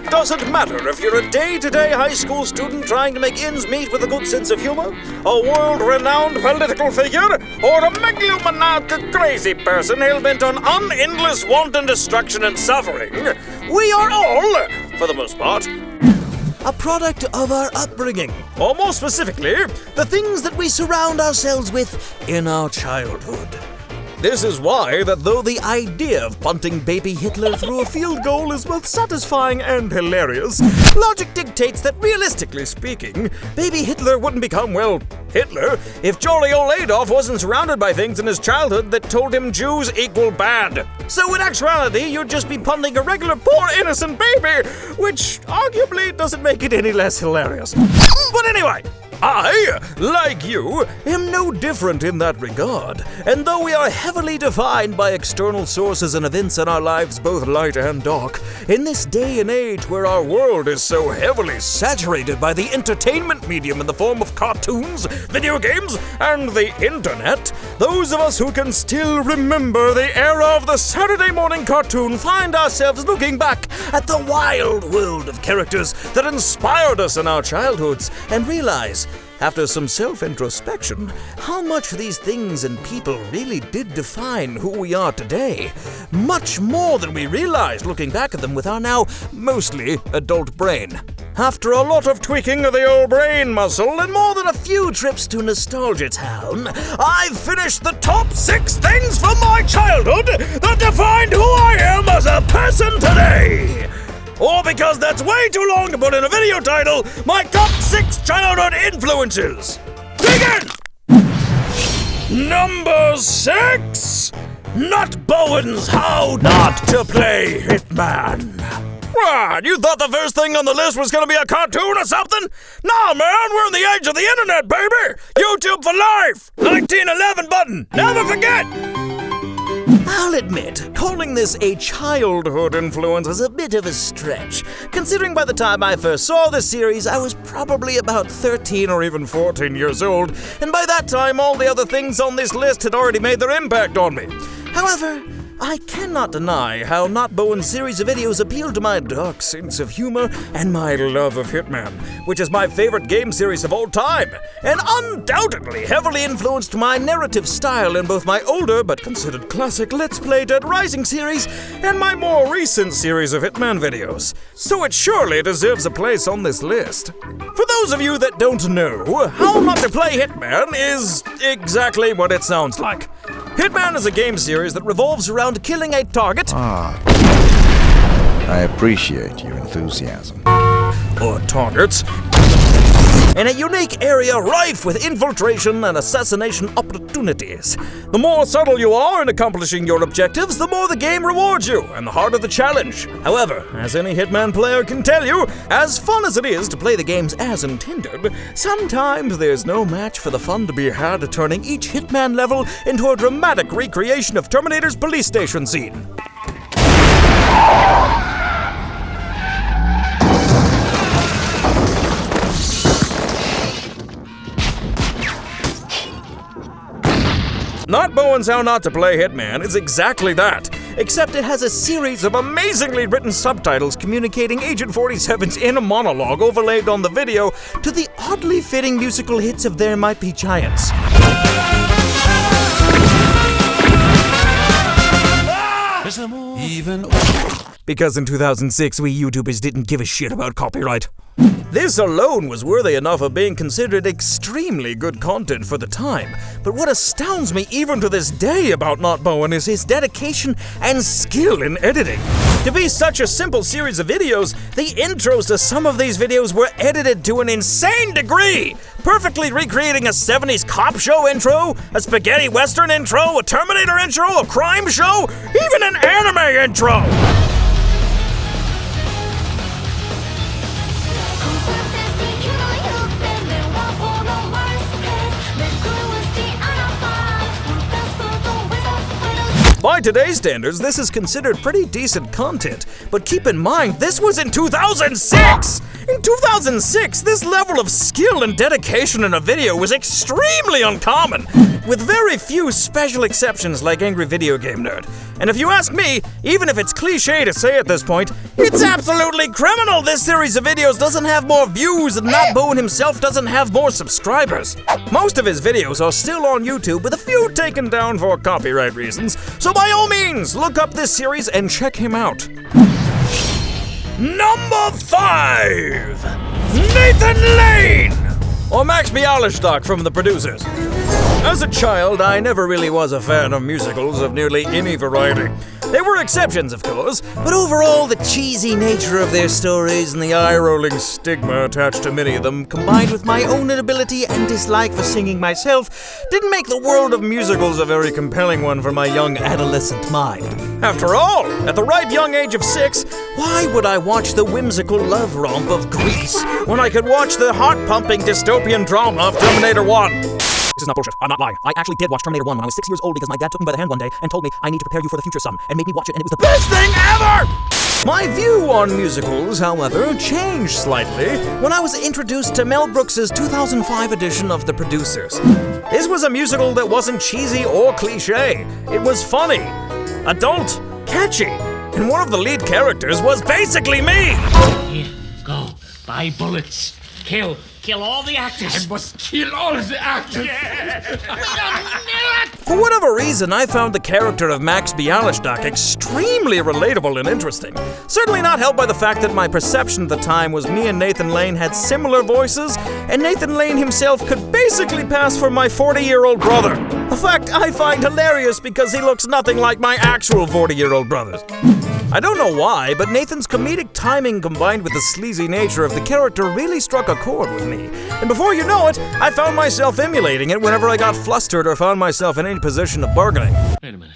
it doesn't matter if you're a day-to-day high school student trying to make ends meet with a good sense of humor, a world-renowned political figure, or a megalomaniac crazy person hell-bent on unendless wanton destruction and suffering. We are all, for the most part, a product of our upbringing, or more specifically, the things that we surround ourselves with in our childhood. This is why that though the idea of punting baby Hitler through a field goal is both satisfying and hilarious, logic dictates that realistically speaking, baby Hitler wouldn't become, well, Hitler if Charlie old Adolf wasn't surrounded by things in his childhood that told him Jews equal bad. So in actuality, you'd just be punting a regular poor innocent baby, which arguably doesn't make it any less hilarious. But anyway, I, like you, am no different in that regard, and though we are heavily defined by external sources and events in our lives, both light and dark, in this day and age where our world is so heavily saturated by the entertainment medium in the form of cartoons, video games, and the internet, those of us who can still remember the era of the Saturday morning cartoon find ourselves looking back at the wild world of characters that inspired us in our childhoods and realize, after some self-introspection, how much these things and people really did define who we are today. Much more than we realized looking back at them with our now mostly adult brain. After a lot of tweaking of the old brain muscle and more than a few trips to Nostalgia Town, I've finished the top 6 things from my childhood that defined who I am as a person today. Or because that's way too long to put in a video title, my top 6 childhood influences. Begin! Number 6, NotBowen's How Not to Play Hitman. What, you thought the first thing on the list was gonna be a cartoon or something? Nah, man, we're in the age of the internet, baby! YouTube for life! 1911 button, never forget! I'll admit, calling this a childhood influence is a bit of a stretch, considering by the time I first saw this series, I was probably about 13 or even 14 years old, and by that time all the other things on this list had already made their impact on me. However, I cannot deny how NotBowen's series of videos appeal to my dark sense of humor and my love of Hitman, which is my favorite game series of all time, and undoubtedly heavily influenced my narrative style in both my older but considered classic Let's Play Dead Rising series and my more recent series of Hitman videos, so it surely deserves a place on this list. For those of you that don't know, How Not to Play Hitman is exactly what it sounds like. Hitman is a game series that revolves around killing a target. I appreciate your enthusiasm. Or targets. In a unique area rife with infiltration and assassination opportunities. The more subtle you are in accomplishing your objectives, the more the game rewards you, and the harder the challenge. However, as any Hitman player can tell you, as fun as it is to play the games as intended, sometimes there's no match for the fun to be had turning each Hitman level into a dramatic recreation of Terminator's police station scene. NotBowen's How Not to Play Hitman is exactly that, except it has a series of amazingly written subtitles communicating Agent 47's inner monologue overlaid on the video to the oddly fitting musical hits of There Might Be Giants. Because in 2006, we YouTubers didn't give a shit about copyright. This alone was worthy enough of being considered extremely good content for the time, but what astounds me even to this day about NotBowen is his dedication and skill in editing. To be such a simple series of videos, the intros to some of these videos were edited to an insane degree, perfectly recreating a 70s cop show intro, a spaghetti western intro, a Terminator intro, a crime show, even an anime intro! By today's standards, this is considered pretty decent content, but keep in mind, this was in 2006! In 2006, this level of skill and dedication in a video was extremely uncommon, with very few special exceptions like Angry Video Game Nerd. And if you ask me, even if it's cliche to say at this point, it's absolutely criminal this series of videos doesn't have more views and NotBowen himself doesn't have more subscribers. Most of his videos are still on YouTube with a few taken down for copyright reasons, so by all means, look up this series and check him out. Number 5! Nathan Lane! Or Max Bialystock from the producers. As a child, I never really was a fan of musicals of nearly any variety. There were exceptions, of course, but overall, the cheesy nature of their stories and the eye-rolling stigma attached to many of them, combined with my own inability and dislike for singing myself, didn't make the world of musicals a very compelling one for my young adolescent mind. After all, at the ripe young age of 6, why would I watch the whimsical love romp of Grease when I could watch the heart-pumping dystopian drama of Terminator 1? This is not bullshit. I'm not lying. I actually did watch Terminator 1 when I was 6 years old because my dad took me by the hand one day and told me, I need to prepare you for the future, son, and made me watch it, and it was the best thing ever! My view on musicals, however, changed slightly when I was introduced to Mel Brooks's 2005 edition of The Producers. This was a musical that wasn't cheesy or cliche. It was funny, adult, catchy, and one of the lead characters was basically me! Here, go. Buy bullets. Kill all the actors. I must kill all the actors. For whatever reason, I found the character of Max Bialystock extremely relatable and interesting. Certainly not helped by the fact that my perception at the time was me and Nathan Lane had similar voices, and Nathan Lane himself could basically pass for my 40-year-old brother. A fact I find hilarious because he looks nothing like my actual 40-year-old brothers. I don't know why, but Nathan's comedic timing combined with the sleazy nature of the character really struck a chord with me. And before you know it, I found myself emulating it whenever I got flustered or found myself in any position of bargaining. Wait a minute.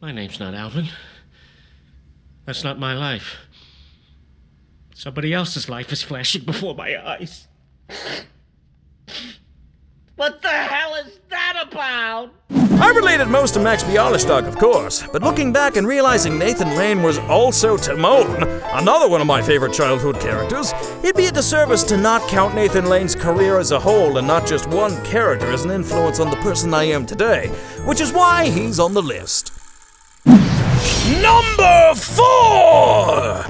My name's not Alvin. That's not my life. Somebody else's life is flashing before my eyes. What the hell is that about? I related most to Max Bialystock, of course, but looking back and realizing Nathan Lane was also Timon, another one of my favorite childhood characters, it'd be a disservice to not count Nathan Lane's career as a whole and not just one character as an influence on the person I am today, which is why he's on the list. Number 4!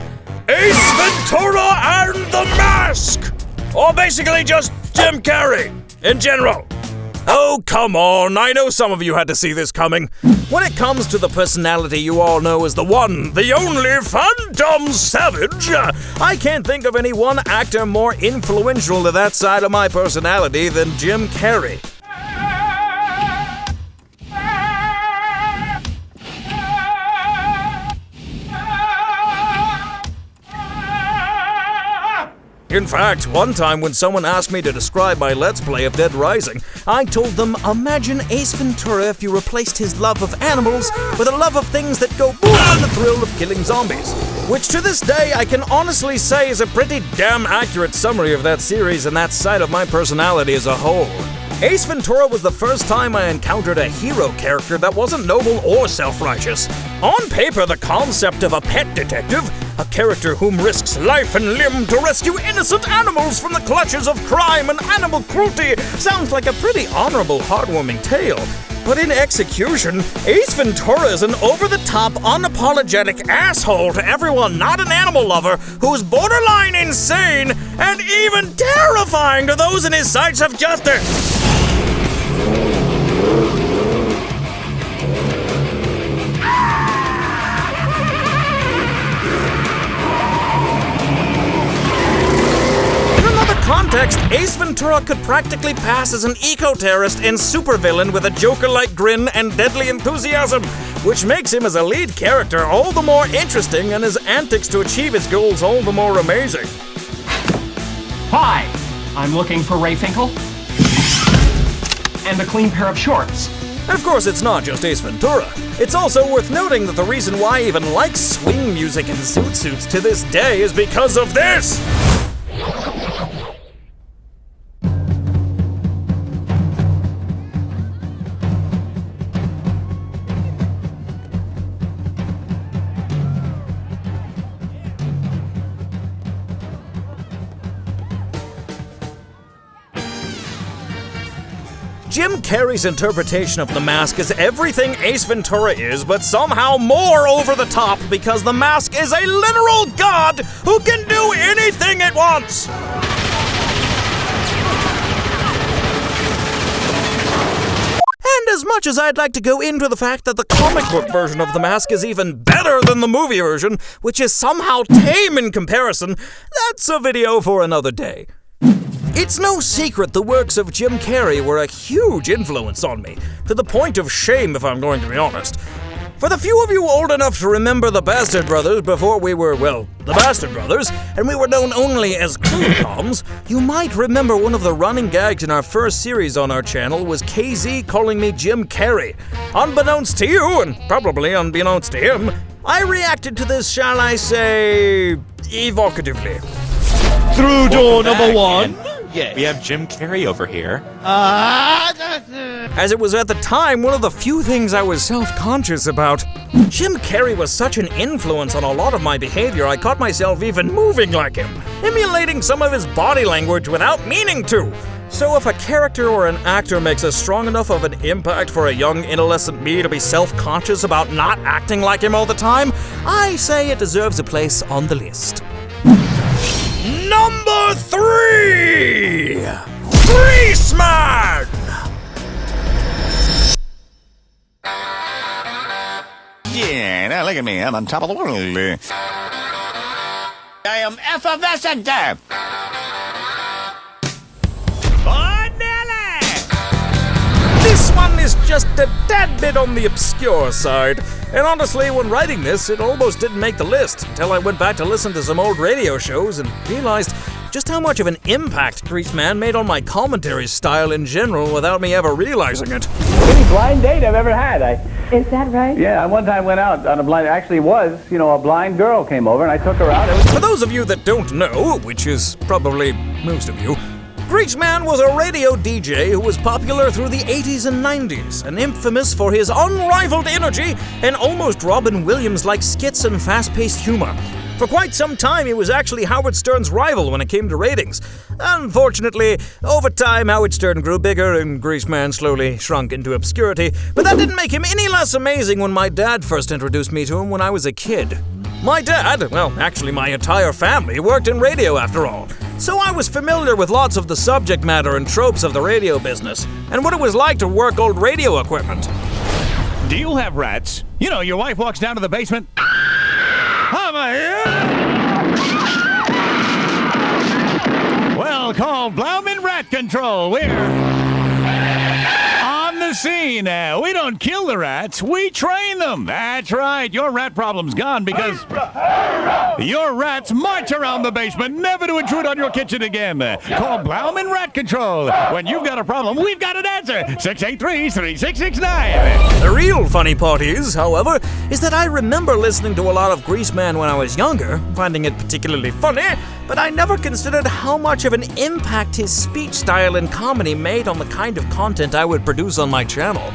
Ace Ventura and the Mask! Or basically just Jim Carrey, in general. Oh, come on, I know some of you had to see this coming. When it comes to the personality you all know as the one, the only PhantomSavage, I can't think of any one actor more influential to that side of my personality than Jim Carrey. In fact, one time when someone asked me to describe my Let's Play of Dead Rising, I told them, imagine Ace Ventura if you replaced his love of animals with a love of things that go boom on the thrill of killing zombies. Which to this day I can honestly say is a pretty damn accurate summary of that series and that side of my personality as a whole. Ace Ventura was the first time I encountered a hero character that wasn't noble or self-righteous. On paper, the concept of a pet detective, a character whom risks life and limb to rescue innocent animals from the clutches of crime and animal cruelty, sounds like a pretty honorable, heartwarming tale. But in execution, Ace Ventura is an over-the-top, unapologetic asshole to everyone not an animal lover who's borderline insane and even terrifying to those in his sights of justice. Context, Ace Ventura could practically pass as an eco-terrorist and supervillain with a Joker-like grin and deadly enthusiasm, which makes him as a lead character all the more interesting and his antics to achieve his goals all the more amazing. Hi, I'm looking for Ray Finkel and a clean pair of shorts. And of course, it's not just Ace Ventura. It's also worth noting that the reason why I even like swing music and zoot suits to this day is because of this! Jim Carrey's interpretation of The Mask is everything Ace Ventura is, but somehow more over the top because The Mask is a literal god who can do anything it wants. And as much as I'd like to go into the fact that the comic book version of The Mask is even better than the movie version, which is somehow tame in comparison, that's a video for another day. It's no secret the works of Jim Carrey were a huge influence on me, to the point of shame if I'm going to be honest. For the few of you old enough to remember the Bastard Brothers before we were, well, the Bastard Brothers, and we were known only as Cool-Coms, you might remember one of the running gags in our first series on our channel was KZ calling me Jim Carrey. Unbeknownst to you, and probably unbeknownst to him, I reacted to this, shall I say, evocatively. Through door number one. Yeah. We have Jim Carrey over here. As it was at the time one of the few things I was self-conscious about. Jim Carrey was such an influence on a lot of my behavior, I caught myself even moving like him, emulating some of his body language without meaning to. So if a character or an actor makes a strong enough of an impact for a young adolescent me to be self-conscious about not acting like him all the time, I say it deserves a place on the list. Number 3! Greaseman! Yeah, now look at me. I'm on top of the world. I am effervescent. This one is just a tad bit on the obscure side. And honestly, when writing this, it almost didn't make the list until I went back to listen to some old radio shows and realized just how much of an impact Greaseman made on my commentary style in general without me ever realizing it. Any blind date I've ever had. Is that right? Yeah, I one time went out on a blind, actually was, a blind girl came over and I took her out. For those of you that don't know, which is probably most of you, Greaseman was a radio DJ who was popular through the 80s and 90s, and infamous for his unrivaled energy and almost Robin Williams-like skits and fast-paced humor. For quite some time, he was actually Howard Stern's rival when it came to ratings. Unfortunately, over time, Howard Stern grew bigger and Greaseman slowly shrunk into obscurity, but that didn't make him any less amazing when my dad first introduced me to him when I was a kid. My dad, well, actually my entire family, worked in radio after all. So I was familiar with lots of the subject matter and tropes of the radio business, and what it was like to work old radio equipment. Do you have rats? Your wife walks down to the basement. Well, call Blauman Rat Control. We're on the scene now. We don't kill the rats, we train them. That's right, your rat problem's gone because your rats march around the basement, never to intrude on your kitchen again. Call Blauman Rat Control. When you've got a problem, we've got an answer. 683-3669. The real funny part is, however, is that I remember listening to a lot of Greaseman when I was younger, finding it particularly funny, but I never considered how much of an impact his speech style and comedy made on the kind of content I would produce on my channel.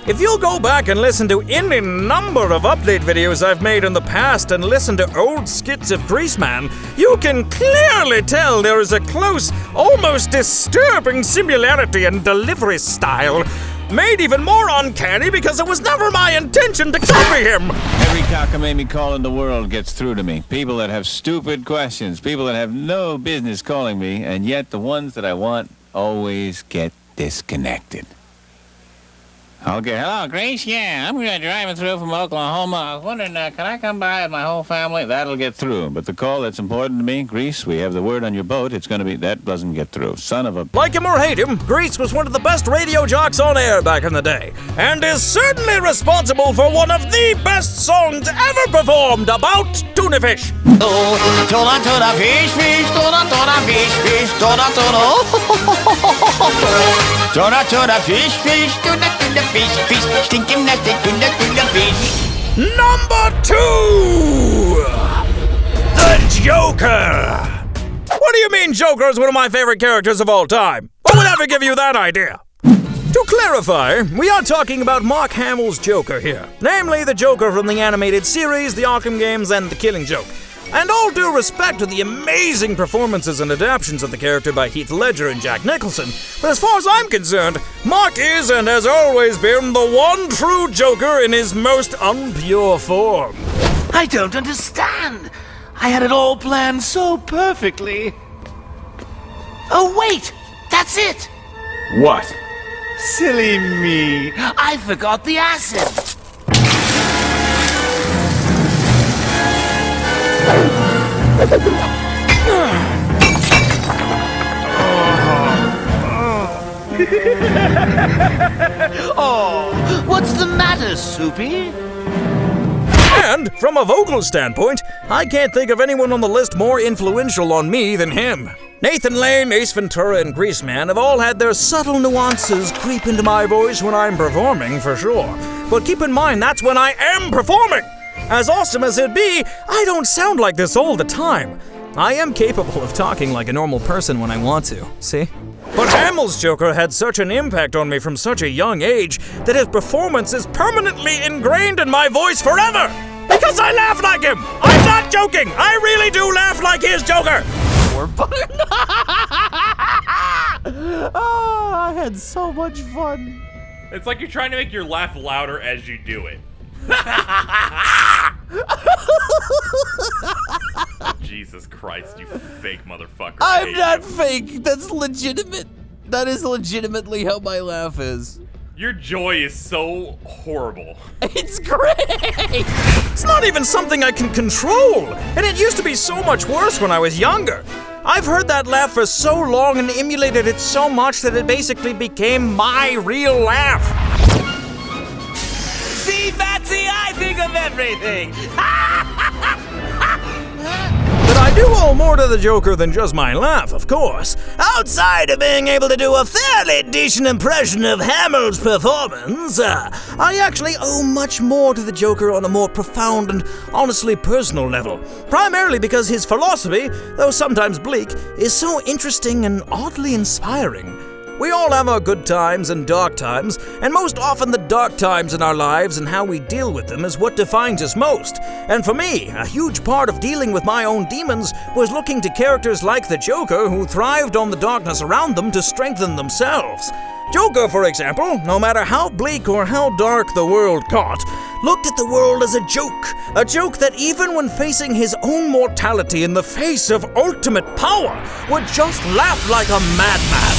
If you'll go back and listen to any number of update videos I've made in the past and listen to old skits of Greaseman, you can clearly tell there is a close, almost disturbing similarity in delivery style. Made even more uncanny because it was never my intention to copy him. Every cockamamie call in the world gets through to me. People that have stupid questions, people that have no business calling me, and yet the ones that I want always get disconnected. Okay, hello, Grace? Yeah, I'm driving through from Oklahoma. I was wondering, can I come by with my whole family? That'll get through. But the call that's important to me, Grease, we have the word on your boat. It's going to be, that doesn't get through. Son of a... Like him or hate him, Grease was one of the best radio jocks on air back in the day, and is certainly responsible for one of the best songs ever performed about tuna fish. Oh, tuna, tuna, fish, fish, tuna, tuna, fish, fish, tuna, tuna. Tuna, tuna, fish, fish, tuna, tuna, fish, fish, stinking nasty, tuna, tuna, fish. Number 2! The Joker! What do you mean Joker is one of my favorite characters of all time? What would ever give you that idea? To clarify, we are talking about Mark Hamill's Joker here, namely the Joker from the animated series, The Arkham Games, and The Killing Joke. And all due respect to the amazing performances and adaptations of the character by Heath Ledger and Jack Nicholson, but as far as I'm concerned, Mark is and has always been the one true Joker in his most unpure form. I don't understand. I had it all planned so perfectly. Oh, wait! That's it! What? Silly me. I forgot the acid. Oh, what's the matter, Soupy? And, from a vocal standpoint, I can't think of anyone on the list more influential on me than him. Nathan Lane, Ace Ventura, and Greaseman have all had their subtle nuances creep into my voice when I'm performing, for sure. But keep in mind, that's when I am performing! As awesome as it be, I don't sound like this all the time. I am capable of talking like a normal person when I want to, see? But Hamill's Joker had such an impact on me from such a young age that his performance is permanently ingrained in my voice forever! Because I laugh like him! I'm not joking! I really do laugh like his Joker! Oh, I had so much fun. It's like you're trying to make your laugh louder as you do it. Jesus Christ, you fake motherfucker. I'm not fake. That's legitimate. That is legitimately how my laugh is. Your joy is so horrible. It's great! It's not even something I can control, and it used to be so much worse when I was younger. I've heard that laugh for so long and emulated it so much that it basically became my real laugh. See, Batsy, I think of everything. But I do owe more to the Joker than just my laugh, of course. Outside of being able to do a fairly decent impression of Hamill's performance, I actually owe much more to the Joker on a more profound and honestly personal level. Primarily because his philosophy, though sometimes bleak, is so interesting and oddly inspiring. We all have our good times and dark times, and most often the dark times in our lives and how we deal with them is what defines us most. And for me, a huge part of dealing with my own demons was looking to characters like the Joker who thrived on the darkness around them to strengthen themselves. Joker, for example, no matter how bleak or how dark the world got, looked at the world as a joke that even when facing his own mortality in the face of ultimate power, would just laugh like a madman.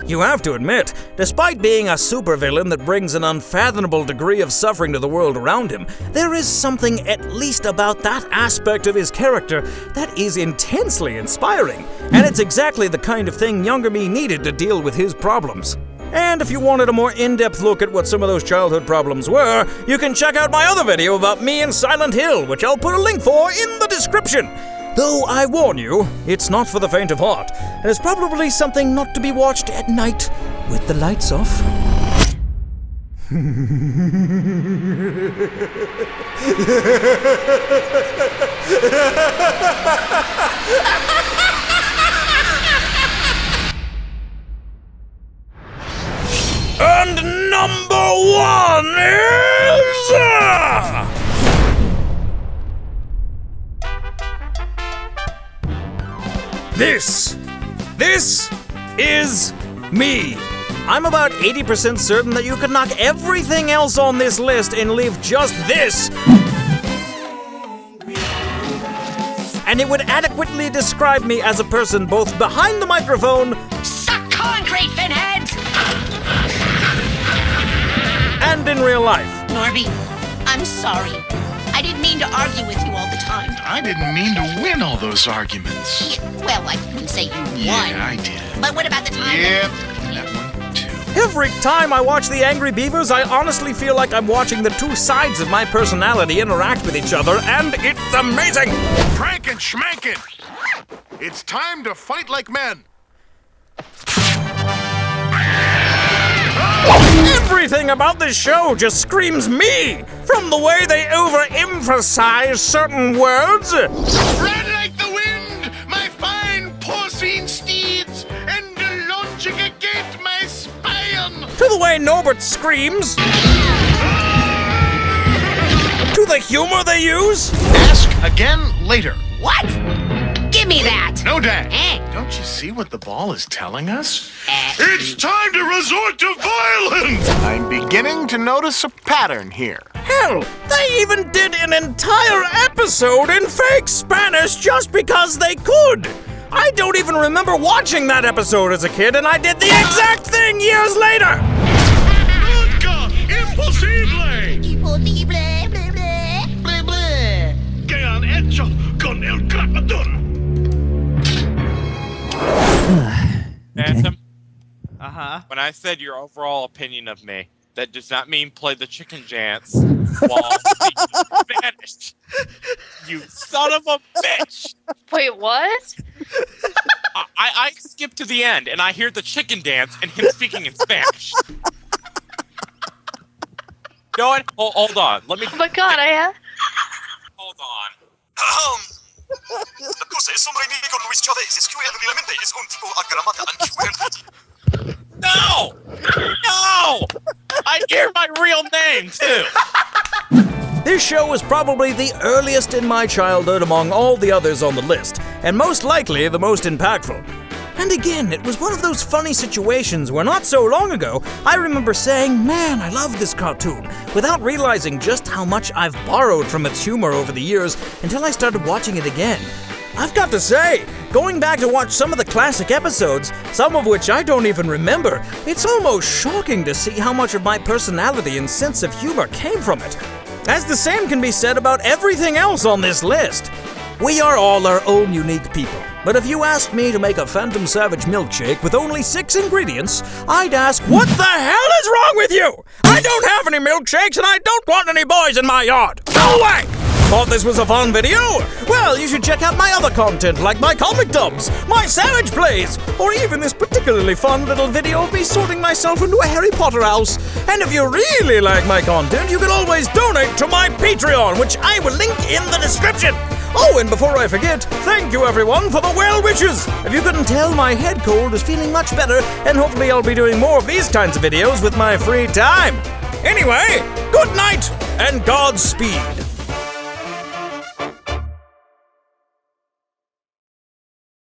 You have to admit, despite being a supervillain that brings an unfathomable degree of suffering to the world around him, there is something at least about that aspect of his character that is intensely inspiring, and it's exactly the kind of thing younger me needed to deal with his problems. And if you wanted a more in-depth look at what some of those childhood problems were, you can check out my other video about me in Silent Hill, which I'll put a link for in the description. Though I warn you, it's not for the faint of heart, and it's probably something not to be watched at night with the lights off. And number one is... This is me. I'm about 80% certain that you could knock everything else on this list and leave just this. And it would adequately describe me as a person both behind the microphone... Suck concrete, finheads! ...and in real life. Norby, I'm sorry. I didn't mean to argue with you all the time. I didn't mean to win all those arguments. Yeah, well, I wouldn't say you won. Yeah, I did. But what about the time? Yep, that one too. Every time I watch the Angry Beavers, I honestly feel like I'm watching the two sides of my personality interact with each other, and it's amazing! Prankin' schmankin'! It's time to fight like men! Everything about this show just screams me! From the way they overemphasize certain words... Run like the wind! the way Norbert screams, to the humor they use. Ask again later. What? Give me that. No, Dad. Eh? Don't you see what the ball is telling us? It's time to resort to violence! I'm beginning to notice a pattern here. Hell, they even did an entire episode in fake Spanish just because they could. I don't even remember watching that episode as a kid, and I did the exact thing years later. Nunca imposible! Imposible, ble, ble, ble, ble. ¿Qué han hecho con el grapador? Phantom, Uh-huh. when I said your overall opinion of me, that does not mean play the chicken dance while speaking Spanish. You son of a bitch! Wait, what? I skipped to the end, and I hear the chicken dance and him speaking in Spanish. You know what? Hold on. Let me... Oh my god, Hold on. La cosa es hombre ni con Luis Chávez. Es que realmente es un tipo agramada. No! No! I hear my real name, too! This show was probably the earliest in my childhood among all the others on the list, and most likely the most impactful. And again, it was one of those funny situations where not so long ago, I remember saying, man, I love this cartoon, without realizing just how much I've borrowed from its humor over the years until I started watching it again. I've got to say, going back to watch some of the classic episodes, some of which I don't even remember, it's almost shocking to see how much of my personality and sense of humor came from it. As the same can be said about everything else on this list. We are all our own unique people, but if you asked me to make a PhantomSavage milkshake with only 6 ingredients, I'd ask, what the hell is wrong with you? I don't have any milkshakes and I don't want any boys in my yard. Go away! Thought this was a fun video? Well, you should check out my other content like my comic dubs, my Savage plays, or even this particularly fun little video of me sorting myself into a Harry Potter house. And if you really like my content, you can always donate to my Patreon, which I will link in the description. Oh, and before I forget, thank you everyone for the well wishes. If you couldn't tell, my head cold is feeling much better, and hopefully I'll be doing more of these kinds of videos with my free time. Anyway, good night and Godspeed.